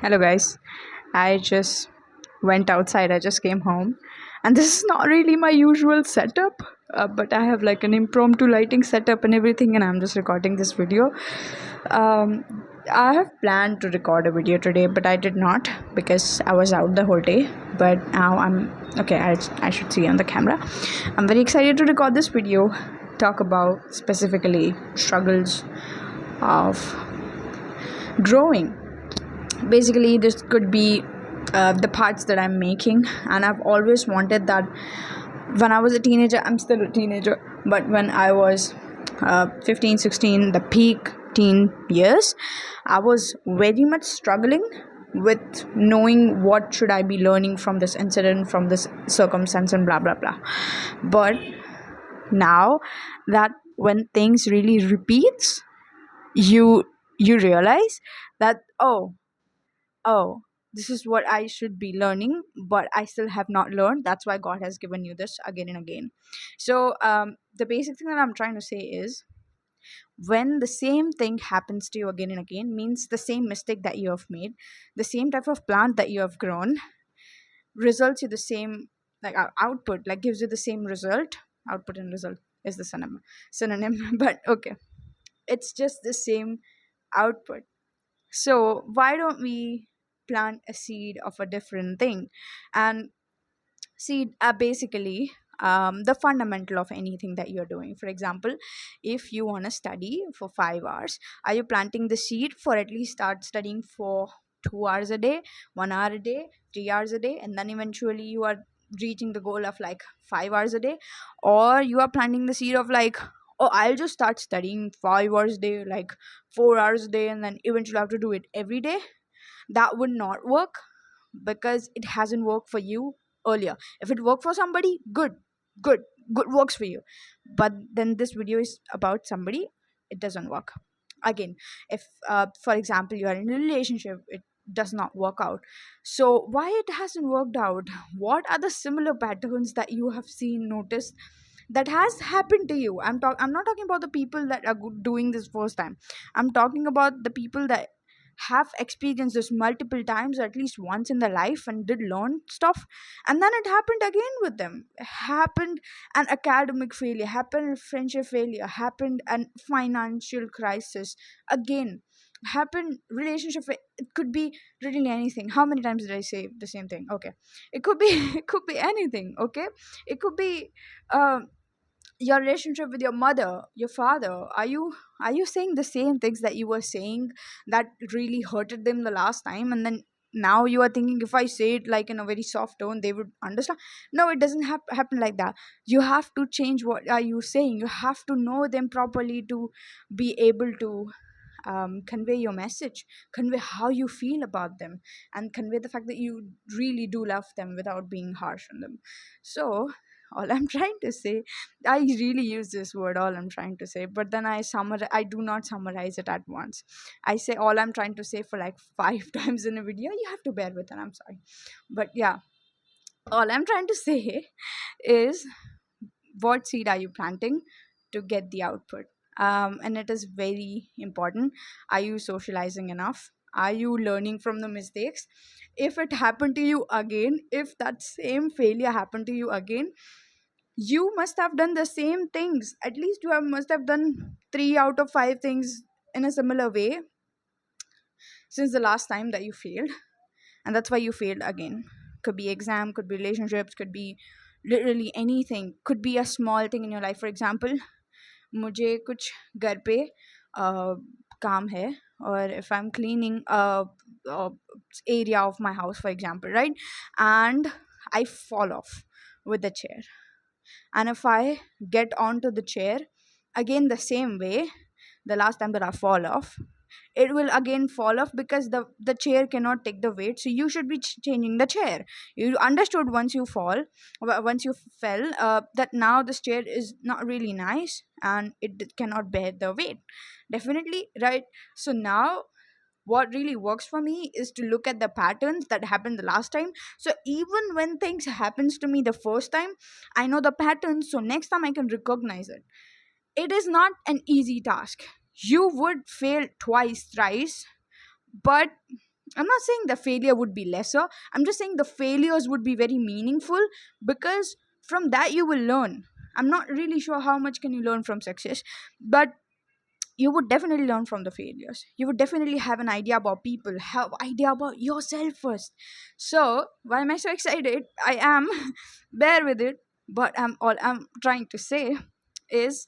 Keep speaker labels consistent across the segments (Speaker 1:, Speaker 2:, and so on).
Speaker 1: Hello, guys. I just went outside. I just came home, and this is not really my usual setup. But I have like an impromptu lighting setup and everything, and I'm just recording this video. Um, I have planned to record a video today, but I did not because I was out the whole day. But now I'm okay. I should see on the camera. I'm very excited to record this video, talk about specifically struggles of growing. Basically, this could be the parts that I'm making, and I've always wanted that. When I was a teenager, I'm still a teenager, but when I was 15, 16, the peak teen years, I was very much struggling with knowing what should I be learning from this incident, from this circumstance, and blah blah blah. But now that when things really repeats, you you realize that oh, this is what I should be learning, but I still have not learned. That's why God has given you this again and again. So the basic thing that I'm trying to say is, when the same thing happens to you again and again, means the same mistake that you have made, the same type of plant that you have grown, results you the same, like output, like gives you the same result. Output and result is the synonym, but okay, it's just the same output. So why don't we plant a seed of a different thing? And seed are basically the fundamental of anything that you're doing. For example, if you want to study for 5 hours, are you planting the seed for at least start studying for 2 hours a day, 1 hour a day, 3 hours a day, and then eventually you are reaching the goal of like 5 hours a day? Or you are planting the seed of like, oh, I'll just start studying 5 hours a day, like 4 hours a day, and then eventually I have to do it every day? That would not work, because it hasn't worked for you earlier. If it worked for somebody, good good works for you. But then this video is about somebody it doesn't work. Again, if for example you are in a relationship, it does not work out. So why it hasn't worked out? What are the similar patterns that you have seen, noticed, that has happened to you? I'm not talking about the people that are doing this first time. I'm talking about the people that have experienced this multiple times, at least once in their life, and did learn stuff, and then it happened again with them. Happened an academic failure, happened a friendship failure, happened an financial crisis again, happened relationship it could be really anything. How many times did I say the same thing? Okay, it could be it could be anything. Okay, it could be um your relationship with your mother, your father. Are you saying the same things that you were saying that really hurted them the last time, and then now you are thinking, if I say it like in a very soft tone, they would understand? No, it doesn't happen like that. You have to change what are you saying. You have to know them properly to be able to convey your message, convey how you feel about them, and convey the fact that you really do love them without being harsh on them. So all I'm trying to say, I really use this word, all I'm trying to say, but then I do not summarize it at once. I say all I'm trying to say for like 5 times in a video. You have to bear with it, I'm sorry. But yeah, all I'm trying to say is, what seed are you planting to get the output? And it is very important. Are you socializing enough? Are you learning from the mistakes? If it happened to you again, if that same failure happened to you again, you must have done the same things. At least must have done 3 out of 5 things in a similar way since the last time that you failed, and that's why you failed again. Could be exam, could be relationships, could be literally anything. Could be a small thing in your life. For example, मुझे कुछ घर पे काम है, or if I'm cleaning a area of my house, for example, right, and I fall off with the chair, and if I get onto the chair again the same way, the last time that I fall off, it will again fall off because the chair cannot take the weight. So you should be changing the chair. You understood once you once you fell, that now this chair is not really nice and it cannot bear the weight, definitely, right? So now what really works for me is to look at the patterns that happened the last time. So even when things happens to me the first time, I know the patterns, so next time I can recognize it. It is not an easy task. You would fail twice, thrice, but I'm not saying the failure would be lesser. I'm just saying the failures would be very meaningful, because from that you will learn. I'm not really sure how much can you learn from success, but you would definitely learn from the failures. You would definitely have an idea about people, have idea about yourself first. So why am I so excited? I am. Bear with it. But all I'm trying to say is,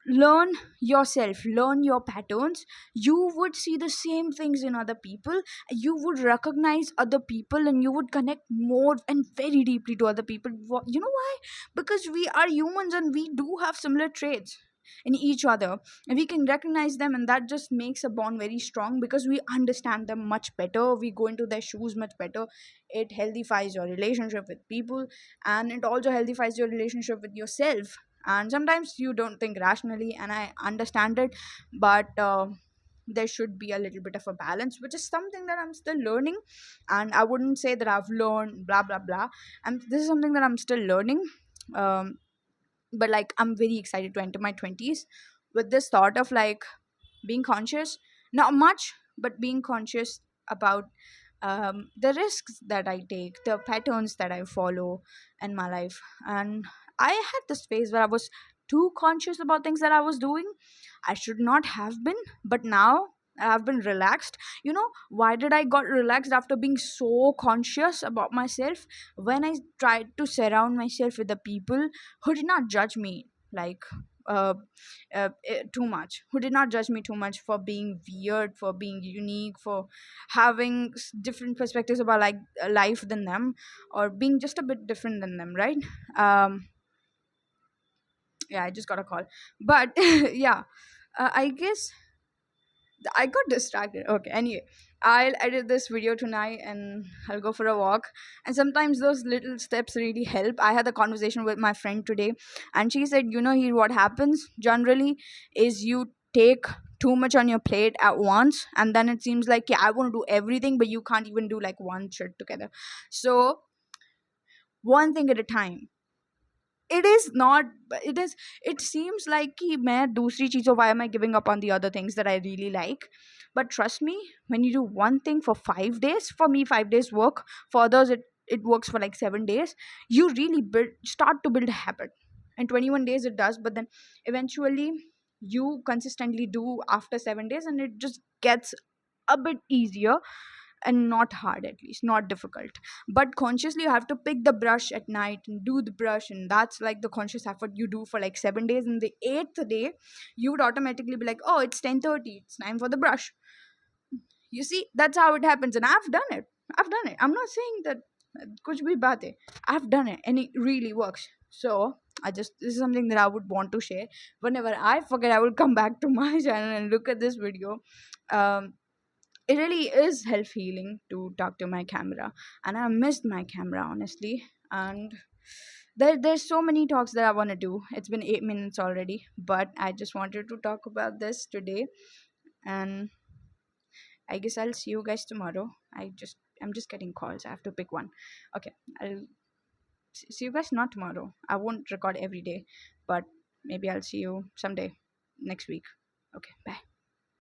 Speaker 1: learn yourself, learn your patterns. You would see the same things in other people. You would recognize other people, and you would connect more and very deeply to other people. You know why? Because we are humans, and we do have similar traits in each other, and we can recognize them, and that just makes a bond very strong, because we understand them much better, we go into their shoes much better. It healthifies your relationship with people, and it also healthifies your relationship with yourself. And sometimes you don't think rationally, and I understand it, but there should be a little bit of a balance, which is something that I'm still learning. And I wouldn't say that I've learned blah blah blah, and this is something that I'm still learning. um, but like, I'm very excited to enter my 20s with this thought of like being conscious, not much, but being conscious about the risks that I take, the patterns that I follow in my life. And I had this phase where I was too conscious about things that I was doing. I should not have been, but now I've been relaxed. You know why did I got relaxed after being so conscious about myself? When I tried to surround myself with the people who did not judge me, like uh, too much, who did not judge me too much for being weird, for being unique, for having different perspectives about like life than them, or being just a bit different than them, right? um yeah, I just got a call. But yeah, I guess I got distracted. Okay, anyway, I'll edit this video tonight and I'll go for a walk. And sometimes those little steps really help. I had a conversation with my friend today, and she said, you know, here what happens generally is you take too much on your plate at once, and then it seems like, yeah, I want to do everything, but you can't even do like one shit together. So, one thing at a time. It is not, it is, it seems like कि मैं दूसरी चीज़ों, why am I giving up on the other things that I really like? But trust me, when you do one thing for 5 days, for me 5 days work, for others it works for like 7 days, you really start to build a habit. In 21 days it does, but then eventually you consistently do after 7 days, and it just gets a bit easier, and not hard, at least not difficult. But consciously you have to pick the brush at night and do the brush, and that's like the conscious effort you do for like 7 days. And the eighth day you would automatically be like, oh, it's 10:30, it's time for the brush. You see, that's how it happens, and I've done it. I'm not saying that kuch bhi baat hai. I've done it, and it really works. So this is something that I would want to share. Whenever I forget, I will come back to my channel and look at this video. um it really is health healing to talk to my camera, and I missed my camera, honestly. And there's so many talks that I want to do. It's been 8 minutes already, but I just wanted to talk about this today. And I guess I'll see you guys tomorrow. I'm just getting calls, I have to pick one. Okay, I'll see you guys not tomorrow. I won't record every day, but maybe I'll see you someday next week. Okay, bye.